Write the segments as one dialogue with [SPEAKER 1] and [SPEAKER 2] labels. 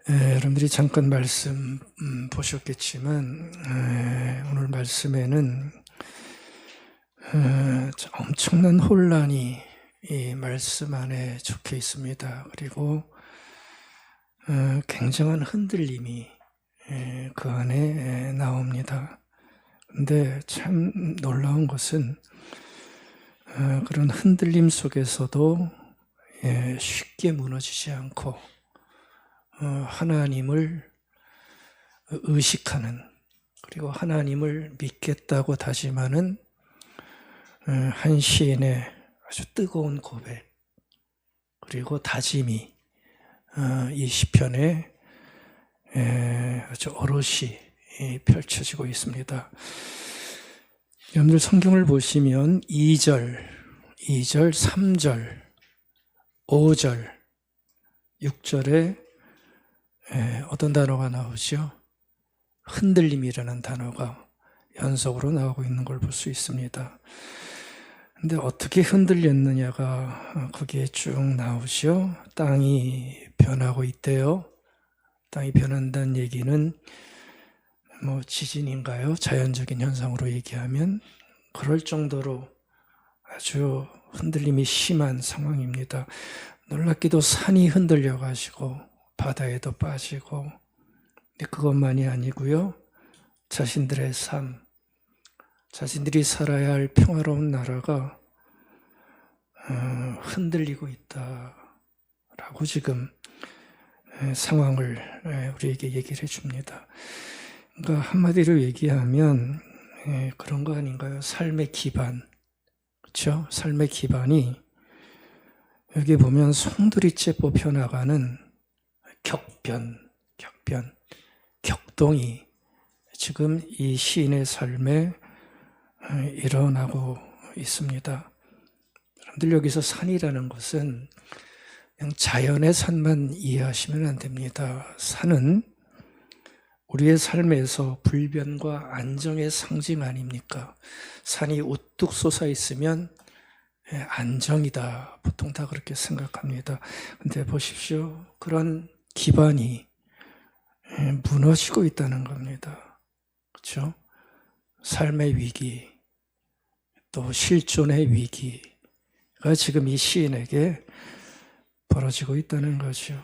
[SPEAKER 1] 여러분들이 잠깐 말씀 보셨겠지만 오늘 말씀에는 엄청난 혼란이 이 말씀 안에 적혀 있습니다. 그리고 굉장한 흔들림이 그 안에 나옵니다. 근데 참 놀라운 것은 그런 흔들림 속에서도 쉽게 무너지지 않고 하나님을 의식하는, 그리고 하나님을 믿겠다고 다짐하는 한 시인의 아주 뜨거운 고백, 그리고 다짐이 이 시편에 아주 오롯이 펼쳐지고 있습니다. 여러분들 성경을 보시면 2절, 3절, 5절, 6절에 어떤 단어가 나오죠? 흔들림이라는 단어가 연속으로 나오고 있는 걸 볼 수 있습니다. 근데 어떻게 흔들렸느냐가 거기에 쭉 나오죠. 땅이 변하고 있대요. 땅이 변한다는 얘기는 뭐 지진인가요? 자연적인 현상으로 얘기하면 그럴 정도로 아주 흔들림이 심한 상황입니다. 놀랍게도 산이 흔들려가지고 바다에도 빠지고, 그것만이 아니고요, 자신들의 삶, 자신들이 살아야 할 평화로운 나라가 흔들리고 있다라고 지금 상황을 우리에게 얘기를 해줍니다. 그러니까 한마디로 얘기하면 그런 거 아닌가요? 삶의 기반, 그렇죠? 삶의 기반이 여기 보면 송두리째 뽑혀나가는 격동이 지금 이 시인의 삶에 일어나고 있습니다. 여러분들 여기서 산이라는 것은 그냥 자연의 산만 이해하시면 안 됩니다. 산은 우리의 삶에서 불변과 안정의 상징 아닙니까? 산이 우뚝 솟아 있으면 안정이다. 보통 다 그렇게 생각합니다. 근데 보십시오. 그런 기반이 무너지고 있다는 겁니다. 그렇죠? 삶의 위기, 또 실존의 위기가 지금 이 시인에게 벌어지고 있다는 거죠.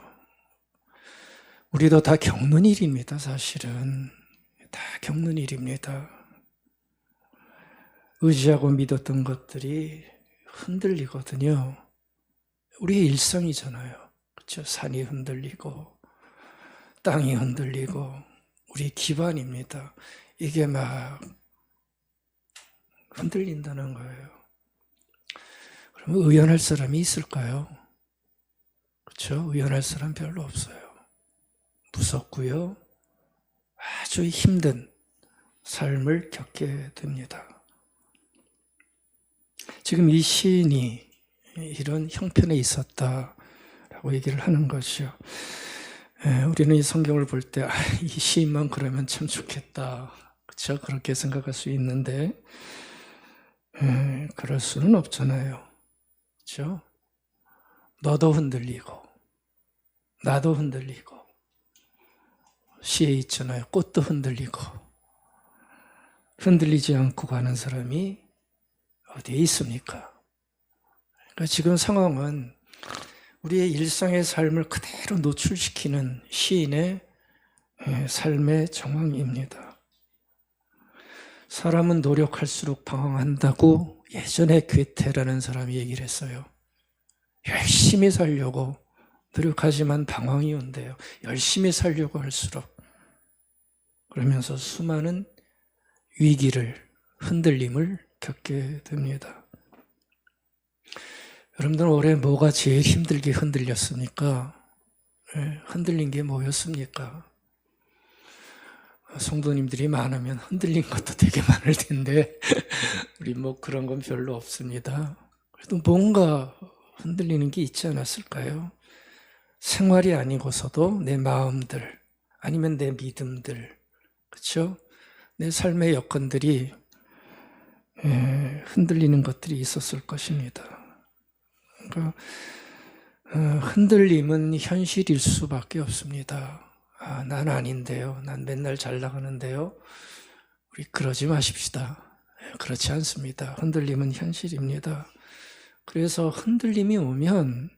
[SPEAKER 1] 우리도 다 겪는 일입니다. 사실은 다 겪는 일입니다. 의지하고 믿었던 것들이 흔들리거든요. 우리의 일상이잖아요. 그렇죠? 산이 흔들리고 땅이 흔들리고 우리 기반입니다. 이게 막 흔들린다는 거예요. 그러면 의연할 사람이 있을까요? 그렇죠? 의연할 사람 별로 없어요. 무섭고요, 아주 힘든 삶을 겪게 됩니다. 지금 이 시인이 이런 형편에 있었다라고 얘기를 하는 것이요. 우리는 이 성경을 볼 때 이 시인만 그러면 참 좋겠다, 그렇죠? 그렇게 생각할 수 있는데 그럴 수는 없잖아요. 그렇죠? 너도 흔들리고 나도 흔들리고, 시에 있잖아요. 꽃도 흔들리고. 흔들리지 않고 가는 사람이 어디에 있습니까? 그러니까 지금 상황은 우리의 일상의 삶을 그대로 노출시키는 시인의 삶의 정황입니다. 사람은 노력할수록 방황한다고 예전에 괴테라는 사람이 얘기를 했어요. 열심히 살려고 노력하지만 방황이 온대요. 열심히 살려고 할수록. 그러면서 수많은 위기를, 흔들림을 겪게 됩니다. 여러분들 올해 뭐가 제일 힘들게 흔들렸습니까? 흔들린 게 뭐였습니까? 성도님들이 많으면 흔들린 것도 되게 많을 텐데 우리 뭐 그런 건 별로 없습니다. 그래도 뭔가 흔들리는 게 있지 않았을까요? 생활이 아니고서도 내 마음들, 아니면 내 믿음들, 그렇죠? 내 삶의 여건들이 흔들리는 것들이 있었을 것입니다. 그러니까 흔들림은 현실일 수밖에 없습니다. 난 아닌데요. 난 맨날 잘 나가는데요. 우리 그러지 마십시다. 그렇지 않습니다. 흔들림은 현실입니다. 그래서 흔들림이 오면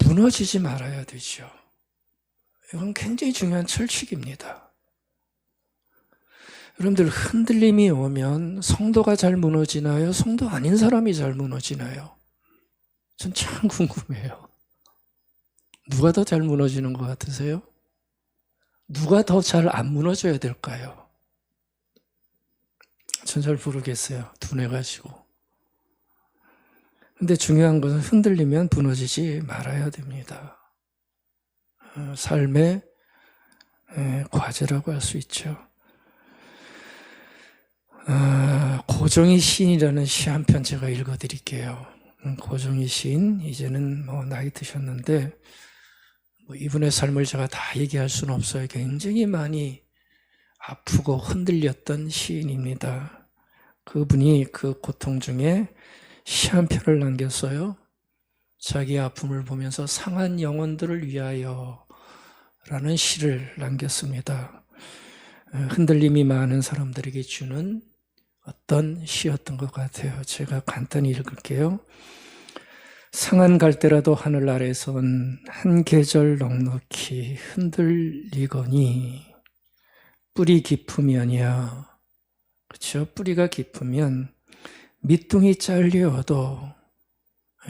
[SPEAKER 1] 무너지지 말아야 되죠. 이건 굉장히 중요한 철칙입니다. 여러분들 흔들림이 오면 성도가 잘 무너지나요? 성도 아닌 사람이 잘 무너지나요? 전 참 궁금해요. 누가 더 잘 무너지는 것 같으세요? 누가 더 잘 안 무너져야 될까요? 전 잘 모르겠어요. 둔해가지고. 근데 중요한 것은 흔들리면 무너지지 말아야 됩니다. 삶의 과제라고 할 수 있죠. 고종이 시인이라는 시 한 편 제가 읽어드릴게요. 고종이 시인, 이제는 나이 드셨는데 이분의 삶을 제가 다 얘기할 수는 없어요. 굉장히 많이 아프고 흔들렸던 시인입니다. 그분이 그 고통 중에 시 한 편을 남겼어요. 자기 아픔을 보면서 상한 영혼들을 위하여 라는 시를 남겼습니다. 흔들림이 많은 사람들에게 주는 어떤 시였던 것 같아요. 제가 간단히 읽을게요. 상한 갈대라도 하늘 아래선 한 계절 넉넉히 흔들리거니 뿌리 깊으면이야. 그렇죠? 뿌리가 깊으면 밑둥이 잘려도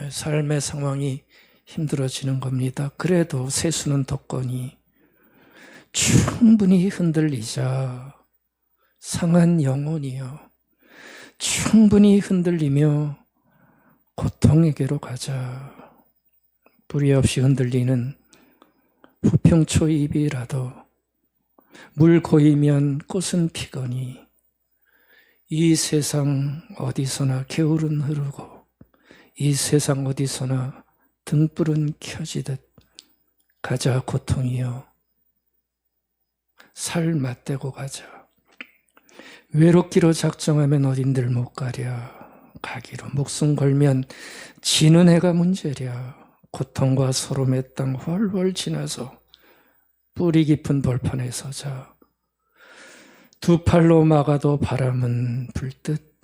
[SPEAKER 1] 삶의 상황이 힘들어지는 겁니다. 그래도 세수는 돋거니 충분히 흔들리자. 상한 영혼이여. 충분히 흔들리며 고통에게로 가자. 뿌리 없이 흔들리는 부평초 잎이라도 물 고이면 꽃은 피거니 이 세상 어디서나 개울은 흐르고 이 세상 어디서나 등불은 켜지듯 가자 고통이여. 살 맞대고 가자. 외롭기로 작정하면 어딘들 못 가랴. 가기로 목숨 걸면 지는 해가 문제랴. 고통과 서름의 땅 훨훨 지나서 뿌리 깊은 벌판에 서자. 두 팔로 막아도 바람은 불듯.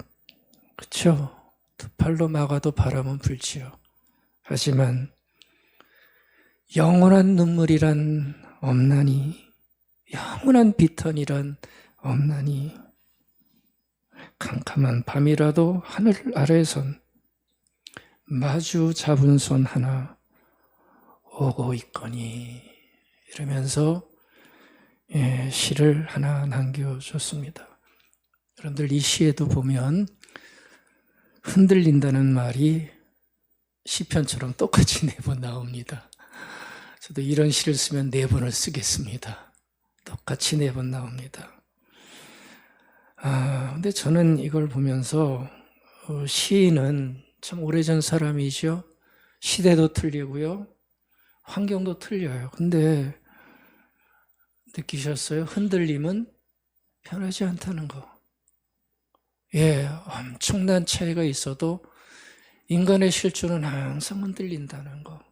[SPEAKER 1] 그쵸? 두 팔로 막아도 바람은 불지요. 하지만 영원한 눈물이란 없나니, 영원한 비탄이란 없나니, 캄캄한 밤이라도 하늘 아래선 마주 잡은 손 하나 오고 있거니. 이러면서 시를 하나 남겨줬습니다. 여러분들 이 시에도 보면 흔들린다는 말이 시편처럼 똑같이 4번 나옵니다. 저도 이런 시를 쓰면 4번을 쓰겠습니다. 똑같이 4번 나옵니다. 근데 저는 이걸 보면서 시인은 참 오래전 사람이죠. 시대도 틀리고요. 환경도 틀려요. 근데 느끼셨어요? 흔들림은 편하지 않다는 거. 엄청난 차이가 있어도 인간의 실존은 항상 흔들린다는 거.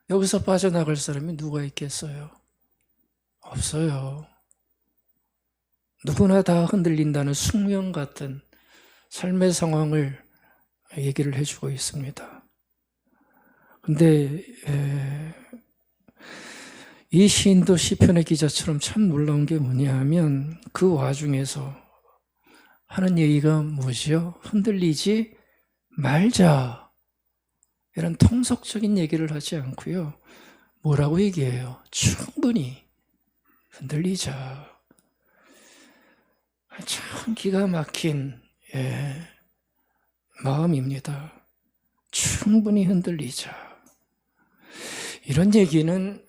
[SPEAKER 1] 여기서 빠져나갈 사람이 누가 있겠어요? 없어요. 누구나 다 흔들린다는 숙명 같은 삶의 상황을 얘기를 해주고 있습니다. 근데 이 시인도 시편의 기자처럼 참 놀라운 게 뭐냐 하면 그 와중에서 하는 얘기가 뭐지요? 흔들리지 말자. 이런 통속적인 얘기를 하지 않고요. 뭐라고 얘기해요? 충분히 흔들리자. 참 기가 막힌 마음입니다. 충분히 흔들리자. 이런 얘기는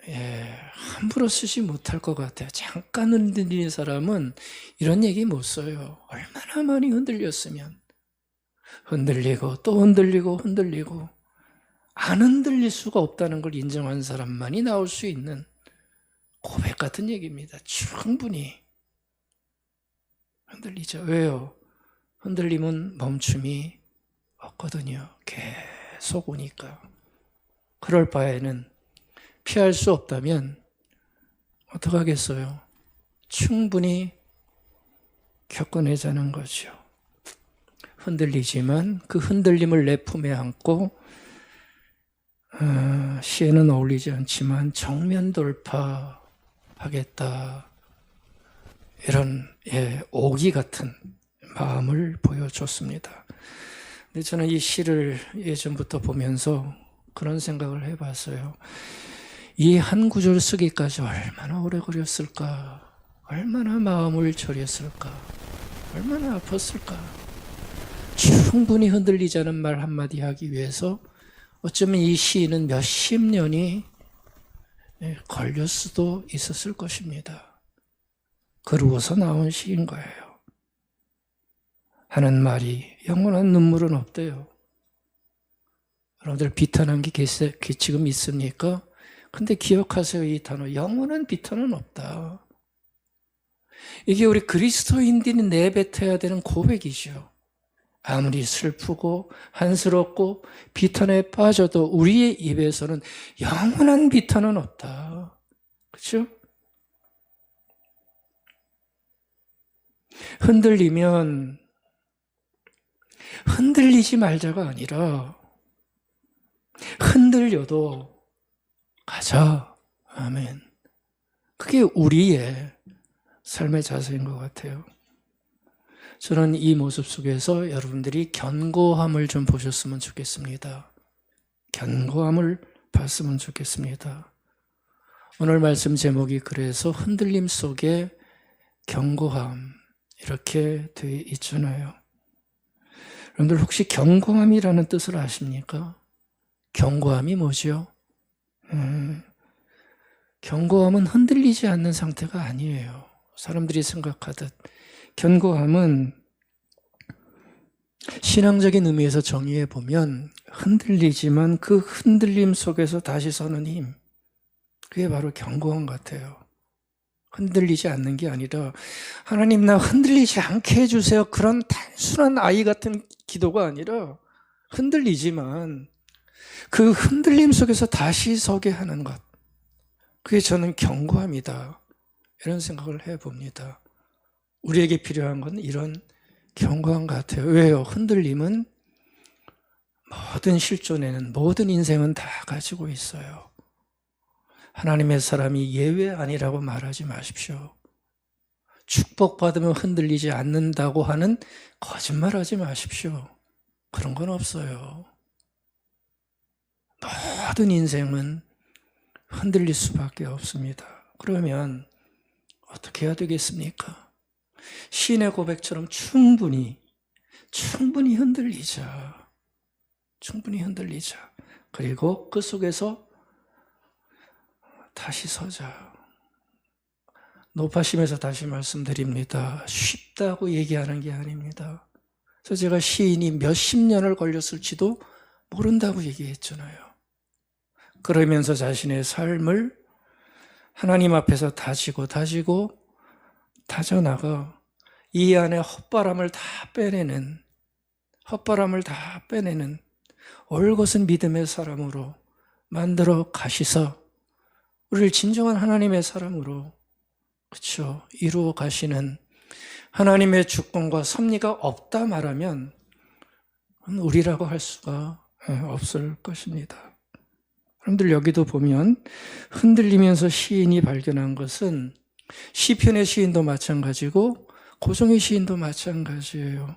[SPEAKER 1] 함부로 쓰지 못할 것 같아요. 잠깐 흔들리는 사람은 이런 얘기 못 써요. 얼마나 많이 흔들렸으면. 흔들리고 또 흔들리고 흔들리고 안 흔들릴 수가 없다는 걸 인정한 사람만이 나올 수 있는 고백 같은 얘기입니다. 충분히 흔들리죠. 왜요? 흔들림은 멈춤이 없거든요. 계속 오니까. 그럴 바에는 피할 수 없다면 어떡하겠어요? 충분히 겪어내자는 거죠. 흔들리지만 그 흔들림을 내 품에 안고 시에는 어울리지 않지만 정면 돌파하겠다. 이런 오기 같은 마음을 보여줬습니다. 근데 저는 이 시를 예전부터 보면서 그런 생각을 해봤어요. 이 한 구절 쓰기까지 얼마나 오래 걸렸을까? 얼마나 마음을 졸였을까? 얼마나 아팠을까? 충분히 흔들리지 않은 말 한마디 하기 위해서 어쩌면 이 시인은 몇십 년이 걸릴 수도 있었을 것입니다. 그러고서 나온 시인 거예요. 하는 말이 영원한 눈물은 없대요. 여러분들 비탄한 게 지금 있습니까? 근데 기억하세요. 이 단어 영원한 비탄은 없다. 이게 우리 그리스도인들이 내뱉어야 되는 고백이죠. 아무리 슬프고 한스럽고 비탄에 빠져도 우리의 입에서는 영원한 비탄은 없다. 그렇죠? 흔들리면 흔들리지 말자가 아니라 흔들려도 가자. 아멘. 그게 우리의 삶의 자세인 것 같아요. 저는 이 모습 속에서 여러분들이 견고함을 좀 보셨으면 좋겠습니다. 견고함을 봤으면 좋겠습니다. 오늘 말씀 제목이 그래서 흔들림 속에 견고함 이렇게 되어 있잖아요. 여러분들 혹시 견고함이라는 뜻을 아십니까? 견고함이 뭐죠? 견고함은 흔들리지 않는 상태가 아니에요. 사람들이 생각하듯 견고함은 신앙적인 의미에서 정의해 보면 흔들리지만 그 흔들림 속에서 다시 서는 힘, 그게 바로 견고함 같아요. 흔들리지 않는 게 아니라 하나님 나 흔들리지 않게 해주세요. 그런 단순한 아이 같은 기도가 아니라 흔들리지만 그 흔들림 속에서 다시 서게 하는 것, 그게 저는 견고함이다. 이런 생각을 해봅니다. 우리에게 필요한 건 이런 견고함 같아요. 왜요? 흔들림은 모든 실존에는 모든 인생은 다 가지고 있어요. 하나님의 사람이 예외 아니라고 말하지 마십시오. 축복받으면 흔들리지 않는다고 하는 거짓말하지 마십시오. 그런 건 없어요. 모든 인생은 흔들릴 수밖에 없습니다. 그러면 어떻게 해야 되겠습니까? 시인의 고백처럼 충분히 흔들리자. 충분히 흔들리자. 그리고 그 속에서 다시 서자. 높아심에서 다시 말씀드립니다. 쉽다고 얘기하는 게 아닙니다. 그래서 제가 시인이 몇십 년을 걸렸을지도 모른다고 얘기했잖아요. 그러면서 자신의 삶을 하나님 앞에서 다지고 다져나가 이 안에 헛바람을 다 빼내는 올곧은 믿음의 사람으로 만들어 가시서 우리를 진정한 하나님의 사람으로 그렇죠. 이루어 가시는 하나님의 주권과 섭리가 없다 말하면 우리라고 할 수가 없을 것입니다. 여러분들 여기도 보면 흔들리면서 시인이 발견한 것은 시편의 시인도 마찬가지고 고종의 시인도 마찬가지예요.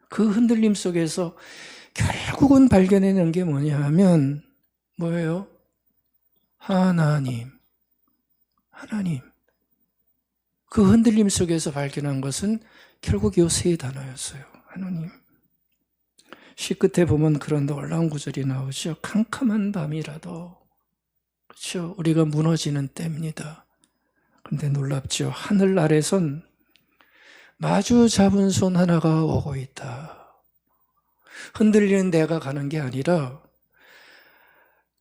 [SPEAKER 1] 그 흔들림 속에서 결국은 발견해낸 게 뭐냐 하면 뭐예요? 하나님. 그 흔들림 속에서 발견한 것은 결국 요 세 단어였어요. 하나님. 시 끝에 보면 그런 놀라운 구절이 나오죠. 캄캄한 밤이라도 그렇죠. 우리가 무너지는 때입니다. 그런데 놀랍죠. 하늘 아래선 마주 잡은 손 하나가 오고 있다. 흔들리는 내가 가는 게 아니라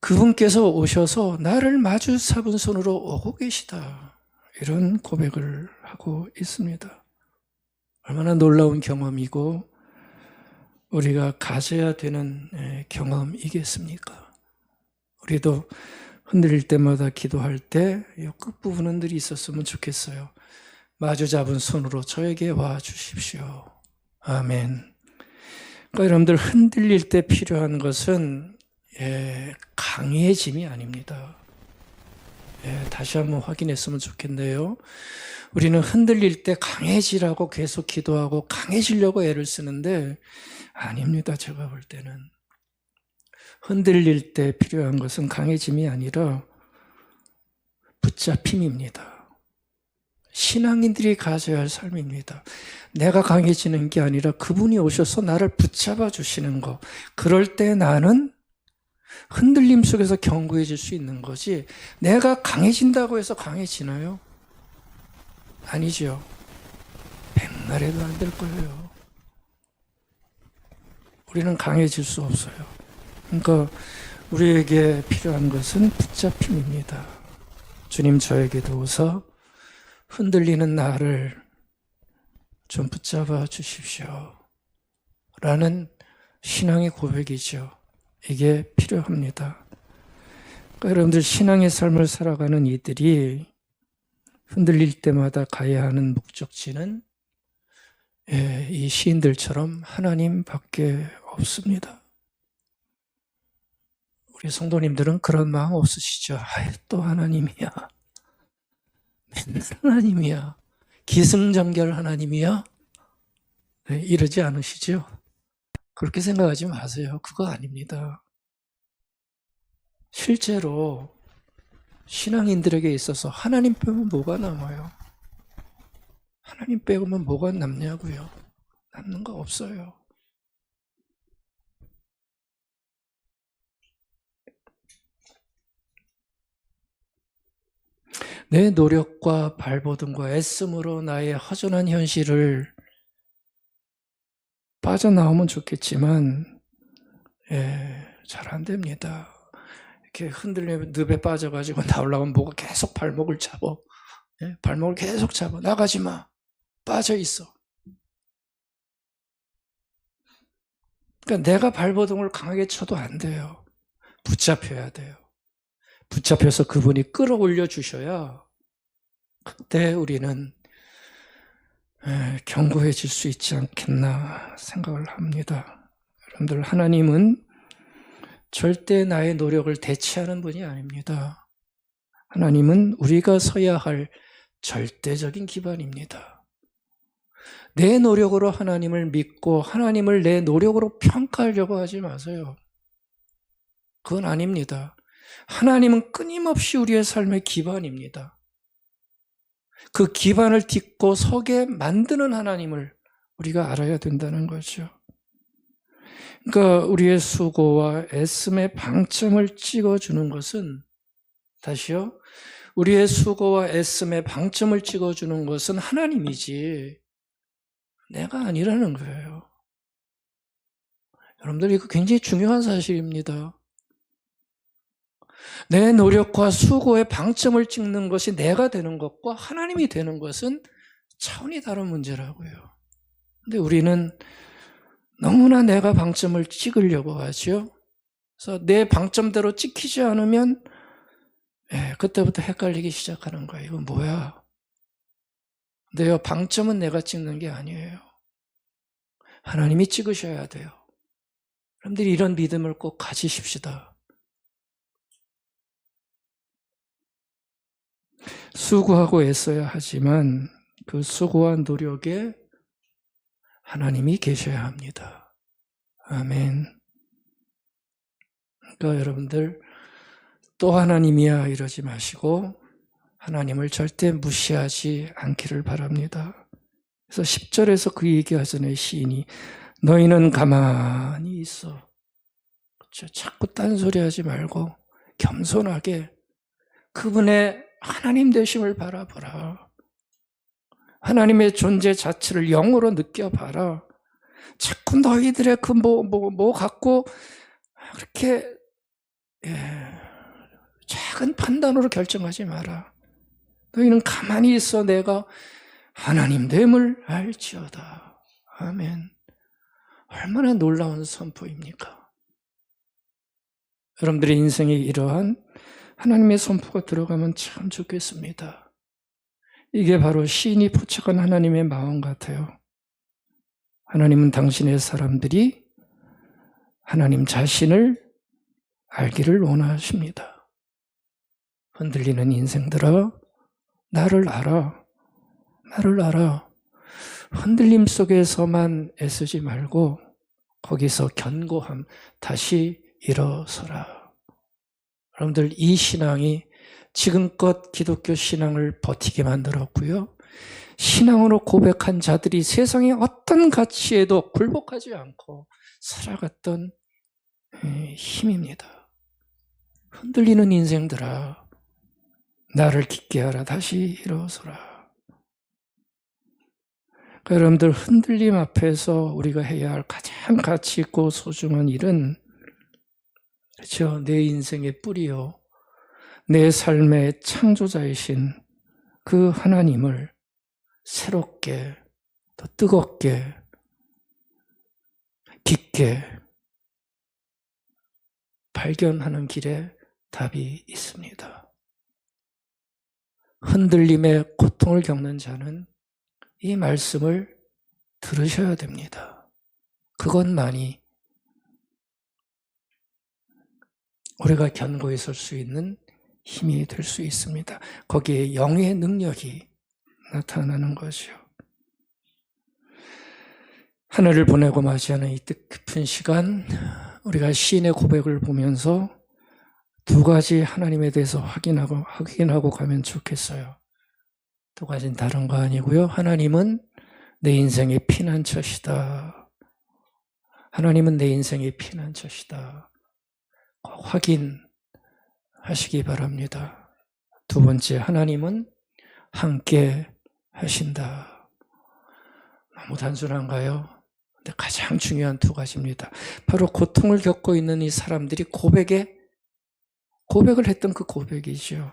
[SPEAKER 1] 그분께서 오셔서 나를 마주 잡은 손으로 오고 계시다. 이런 고백을 하고 있습니다. 얼마나 놀라운 경험이고 우리가 가져야 되는 경험이겠습니까? 우리도 흔들릴 때마다 기도할 때 이 끝부분은 늘 있었으면 좋겠어요. 마주 잡은 손으로 저에게 와 주십시오. 아멘. 그러니까 여러분들 흔들릴 때 필요한 것은 강해짐이 아닙니다. 다시 한번 확인했으면 좋겠네요. 우리는 흔들릴 때 강해지라고 계속 기도하고 강해지려고 애를 쓰는데 아닙니다. 제가 볼 때는. 흔들릴 때 필요한 것은 강해짐이 아니라 붙잡힘입니다. 신앙인들이 가져야 할 삶입니다. 내가 강해지는 게 아니라 그분이 오셔서 나를 붙잡아 주시는 거. 그럴 때 나는 흔들림 속에서 견고해질 수 있는 거지, 내가 강해진다고 해서 강해지나요? 아니죠. 백날에도 안 될 거예요. 우리는 강해질 수 없어요. 그러니까 우리에게 필요한 것은 붙잡힘입니다. 주님, 저에게도 오서 흔들리는 나를 좀 붙잡아 주십시오. 라는 신앙의 고백이죠. 이게 필요합니다. 그러니까 여러분들 신앙의 삶을 살아가는 이들이 흔들릴 때마다 가야 하는 목적지는 이 시인들처럼 하나님밖에 없습니다. 우리 성도님들은 그런 마음 없으시죠? 또 하나님이야. 맨날 하나님이야. 기승전결 하나님이야. 이러지 않으시죠? 그렇게 생각하지 마세요. 그거 아닙니다. 실제로 신앙인들에게 있어서 하나님 빼면 뭐가 남아요? 하나님 빼고면 뭐가 남냐고요? 남는 거 없어요. 내 노력과 발버둥과 애씀으로 나의 허전한 현실을 빠져나오면 좋겠지만 잘 안 됩니다. 이렇게 흔들리면 늪에 빠져가지고 나오려면 뭐가 계속 발목을 잡아. 발목을 계속 잡아. 나가지 마. 빠져 있어. 그러니까 내가 발버둥을 강하게 쳐도 안 돼요. 붙잡혀야 돼요. 붙잡혀서 그분이 끌어올려 주셔야 그때 우리는 견고해질 수 있지 않겠나 생각을 합니다. 여러분들, 하나님은 절대 나의 노력을 대체하는 분이 아닙니다. 하나님은 우리가 서야 할 절대적인 기반입니다. 내 노력으로 하나님을 믿고 하나님을 내 노력으로 평가하려고 하지 마세요. 그건 아닙니다. 하나님은 끊임없이 우리의 삶의 기반입니다. 그 기반을 딛고 서게 만드는 하나님을 우리가 알아야 된다는 거죠. 그러니까 우리의 수고와 애씀의 방점을 찍어주는 것은, 다시요, 우리의 수고와 애씀의 방점을 찍어주는 것은 하나님이지 내가 아니라는 거예요. 여러분들, 이거 굉장히 중요한 사실입니다. 내 노력과 수고의 방점을 찍는 것이 내가 되는 것과 하나님이 되는 것은 차원이 다른 문제라고요. 근데 우리는 너무나 내가 방점을 찍으려고 하죠. 그래서 내 방점대로 찍히지 않으면 그때부터 헷갈리기 시작하는 거예요. 이거 뭐야? 근데요, 방점은 내가 찍는 게 아니에요. 하나님이 찍으셔야 돼요. 여러분들이 이런 믿음을 꼭 가지십시다. 수고하고 애써야 하지만 그 수고와 노력에 하나님이 계셔야 합니다. 아멘. 그러니까 여러분들, 또 하나님이야 이러지 마시고 하나님을 절대 무시하지 않기를 바랍니다. 그래서 10절에서 그 얘기하잖아요. 시인이 너희는 가만히 있어. 그렇죠? 자꾸 딴소리하지 말고 겸손하게 그분의 하나님 되심을 바라보라. 하나님의 존재 자체를 영으로 느껴봐라. 자꾸 너희들의 그 뭐 갖고 그렇게 작은 판단으로 결정하지 마라. 너희는 가만히 있어 내가 하나님 됨을 알지어다. 아멘. 얼마나 놀라운 선포입니까? 여러분들의 인생에 이러한 하나님의 선포가 들어가면 참 좋겠습니다. 이게 바로 시인이 포착한 하나님의 마음 같아요. 하나님은 당신의 사람들이 하나님 자신을 알기를 원하십니다. 흔들리는 인생들아, 나를 알아. 나를 알아. 흔들림 속에서만 애쓰지 말고 거기서 견고함, 다시 일어서라. 여러분들, 이 신앙이 지금껏 기독교 신앙을 버티게 만들었고요. 신앙으로 고백한 자들이 세상의 어떤 가치에도 굴복하지 않고 살아갔던 힘입니다. 흔들리는 인생들아, 나를 깊게 하라. 다시 일어서라. 그러니까 여러분들, 흔들림 앞에서 우리가 해야 할 가장 가치 있고 소중한 일은, 그렇죠, 내 인생의 뿌리요, 내 삶의 창조자이신 그 하나님을 새롭게, 더 뜨겁게, 깊게 발견하는 길에 답이 있습니다. 흔들림의 고통을 겪는 자는 이 말씀을 들으셔야 됩니다. 그것만이 우리가 견고히 설 수 있는 힘이 될 수 있습니다. 거기에 영의 능력이 나타나는 거죠. 하늘을 보내고 맞이하는 이 뜻깊은 시간, 우리가 시인의 고백을 보면서 두 가지 하나님에 대해서 확인하고 가면 좋겠어요. 두 가지는 다른 거 아니고요. 하나님은 내 인생의 피난처시다. 하나님은 내 인생의 피난처시다. 확인하시기 바랍니다. 두 번째, 하나님은 함께 하신다. 너무 단순한가요? 근데 가장 중요한 두 가지입니다. 바로 고통을 겪고 있는 이 사람들이 고백을 했던 그 고백이죠.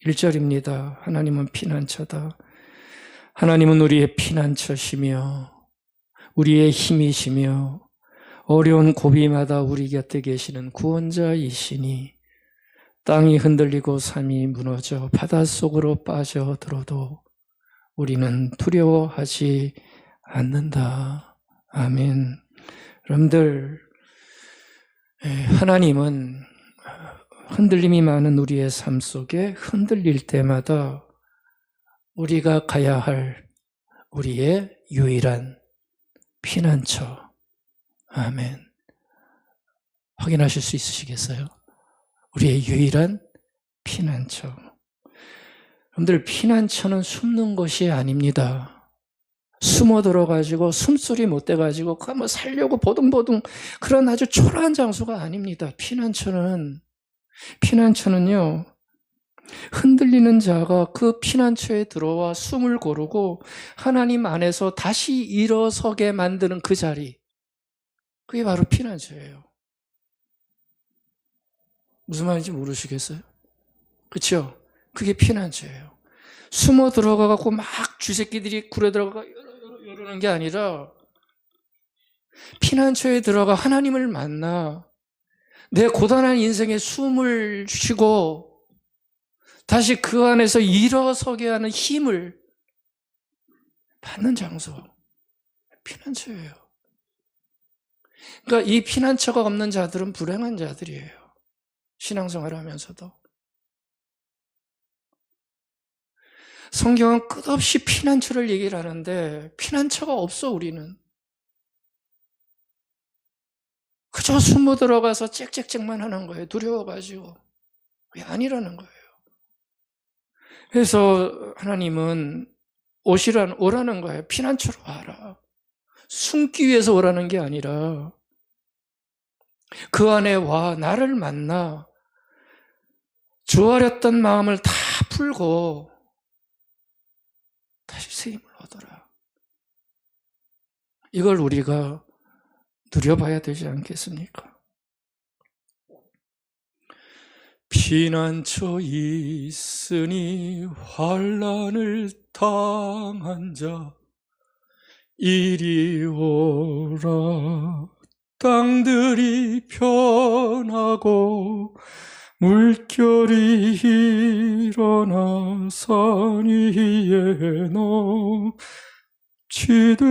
[SPEAKER 1] 1절입니다. 하나님은 피난처다. 하나님은 우리의 피난처시며 우리의 힘이시며 어려운 고비마다 우리 곁에 계시는 구원자이시니 땅이 흔들리고 삶이 무너져 바닷속으로 빠져들어도 우리는 두려워하지 않는다. 아멘. 여러분들, 하나님은 흔들림이 많은 우리의 삶 속에 흔들릴 때마다 우리가 가야 할 우리의 유일한 피난처. 아멘. 확인하실 수 있으시겠어요? 우리의 유일한 피난처. 여러분들, 피난처는 숨는 것이 아닙니다. 숨어 들어가지고 숨소리 못 대가지고 뭐 살려고 보둥보둥 그런 아주 초라한 장소가 아닙니다. 피난처는요, 흔들리는 자가 그 피난처에 들어와 숨을 고르고 하나님 안에서 다시 일어서게 만드는 그 자리, 그게 바로 피난처예요. 무슨 말인지 모르시겠어요? 그렇죠? 그게 피난처예요. 숨어 들어가고 막 쥐새끼들이 굴에 들어가 이러는 게 아니라 피난처에 들어가 하나님을 만나 내 고단한 인생에 숨을 쉬고 다시 그 안에서 일어서게 하는 힘을 받는 장소, 피난처예요. 그러니까 이 피난처가 없는 자들은 불행한 자들이에요. 신앙생활을 하면서도. 성경은 끝없이 피난처를 얘기를 하는데 피난처가 없어, 우리는. 그저 숨어 들어가서 짹짹짹만 하는 거예요. 두려워가지고. 그게 아니라는 거예요. 그래서 하나님은 오라는 거예요. 피난처로 와라. 숨기 위해서 오라는 게 아니라 그 안에 와, 나를 만나 조아렸던 마음을 다 풀고 다시 새 힘을 얻어라. 이걸 우리가 누려봐야 되지 않겠습니까? 피난처 있으니 환난을 당한 자 이리 오라. 땅들이 변하고 물결이 일어나 산 위에 넘치되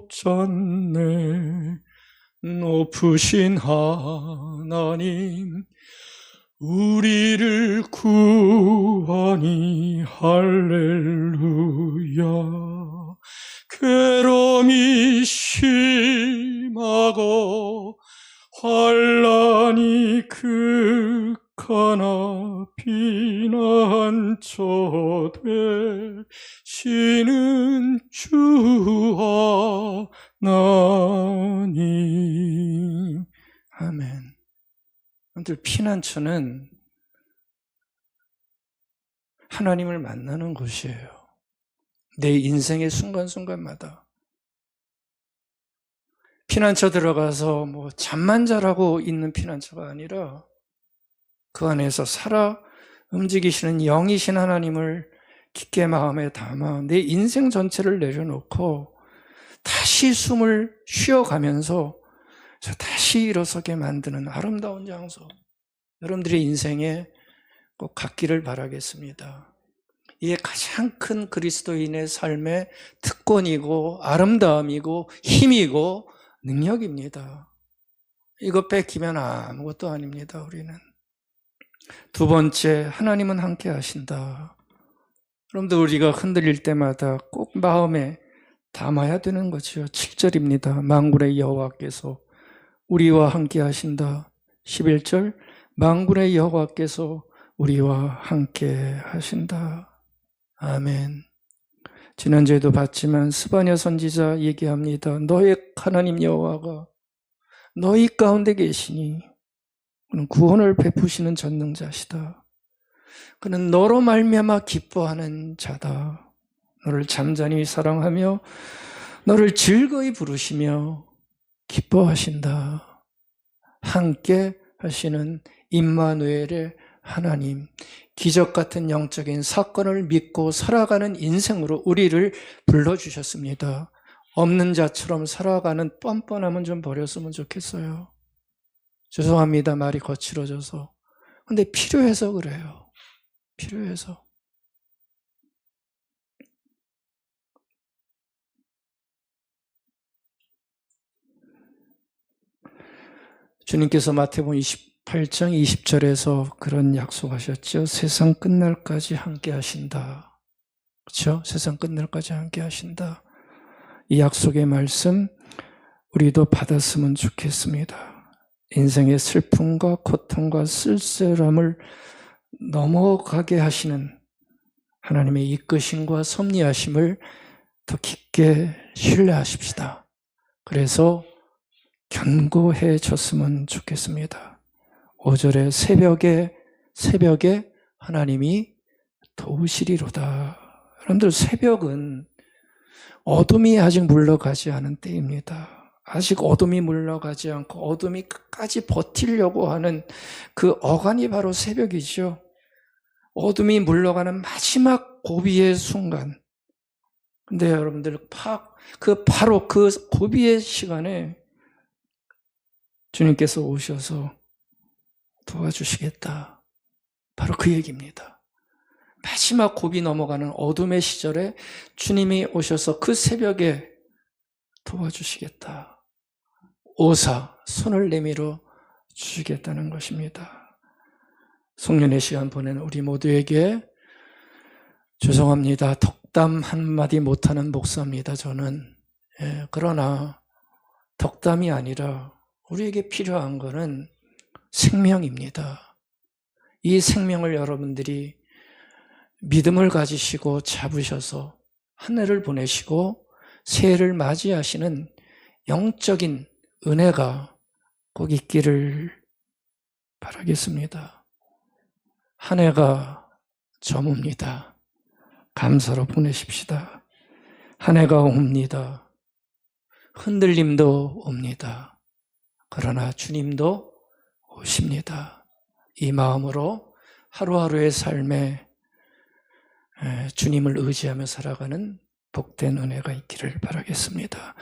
[SPEAKER 1] 두렵잖네. 높으신 하나님 우리를 구하니 할렐루야. 괴로움이 심하고 환난이 극하나 피난처 되시는 주 하나님. 아멘. 여러분들, 피난처는 하나님을 만나는 곳이에요. 내 인생의 순간순간마다. 피난처 들어가서 잠만 자라고 있는 피난처가 아니라 그 안에서 살아 움직이시는 영이신 하나님을 깊게 마음에 담아 내 인생 전체를 내려놓고 다시 숨을 쉬어가면서 다시 일어서게 만드는 아름다운 장소, 여러분들의 인생에 꼭 갖기를 바라겠습니다. 이게 가장 큰 그리스도인의 삶의 특권이고 아름다움이고 힘이고 능력입니다. 이거 뺏기면 아무것도 아닙니다. 우리는. 두 번째, 하나님은 함께 하신다. 여러분들, 우리가 흔들릴 때마다 꼭 마음에 담아야 되는 거죠. 7절입니다. 만군의 여호와께서 우리와 함께 하신다. 11절, 만군의 여호와께서 우리와 함께 하신다. 아멘. 지난주에도 봤지만 스바냐 선지자 얘기합니다. 너의 하나님 여호와가 너희 가운데 계시니 그는 구원을 베푸시는 전능자시다. 그는 너로 말미암아 기뻐하는 자다. 너를 잠잠히 사랑하며 너를 즐거이 부르시며 기뻐하신다. 함께 하시는 임마누엘의 하나님, 기적 같은 영적인 사건을 믿고 살아가는 인생으로 우리를 불러주셨습니다. 없는 자처럼 살아가는 뻔뻔함은 좀 버렸으면 좋겠어요. 죄송합니다. 말이 거칠어져서. 근데 필요해서 그래요. 필요해서. 주님께서 마태복음 28장 20절에서 그런 약속하셨죠. 세상 끝날까지 함께 하신다. 그렇죠? 세상 끝날까지 함께 하신다. 이 약속의 말씀 우리도 받았으면 좋겠습니다. 인생의 슬픔과 고통과 쓸쓸함을 넘어가게 하시는 하나님의 이끄심과 섭리하심을 더 깊게 신뢰하십시다. 그래서 견고해 졌으면 좋겠습니다. 5절에 새벽에 하나님이 도우시리로다. 여러분들, 새벽은 어둠이 아직 물러가지 않은 때입니다. 아직 어둠이 물러가지 않고 어둠이 끝까지 버티려고 하는 그 어간이 바로 새벽이죠. 어둠이 물러가는 마지막 고비의 순간. 근데 여러분들, 바로 그 고비의 시간에 주님께서 오셔서 도와주시겠다. 바로 그 얘기입니다. 마지막 고비 넘어가는 어둠의 시절에 주님이 오셔서 그 새벽에 도와주시겠다. 오사, 손을 내밀어 주시겠다는 것입니다. 송년회 시간 보내는 우리 모두에게 죄송합니다. 덕담 한마디 못하는 목사입니다. 저는. 그러나 덕담이 아니라 우리에게 필요한 것은 생명입니다. 이 생명을 여러분들이 믿음을 가지시고 잡으셔서 한 해를 보내시고 새해를 맞이하시는 영적인 은혜가 꼭 있기를 바라겠습니다. 한 해가 저뭅니다. 감사로 보내십시다. 한 해가 옵니다. 흔들림도 옵니다. 그러나 주님도 오십니다. 이 마음으로 하루하루의 삶에 주님을 의지하며 살아가는 복된 은혜가 있기를 바라겠습니다.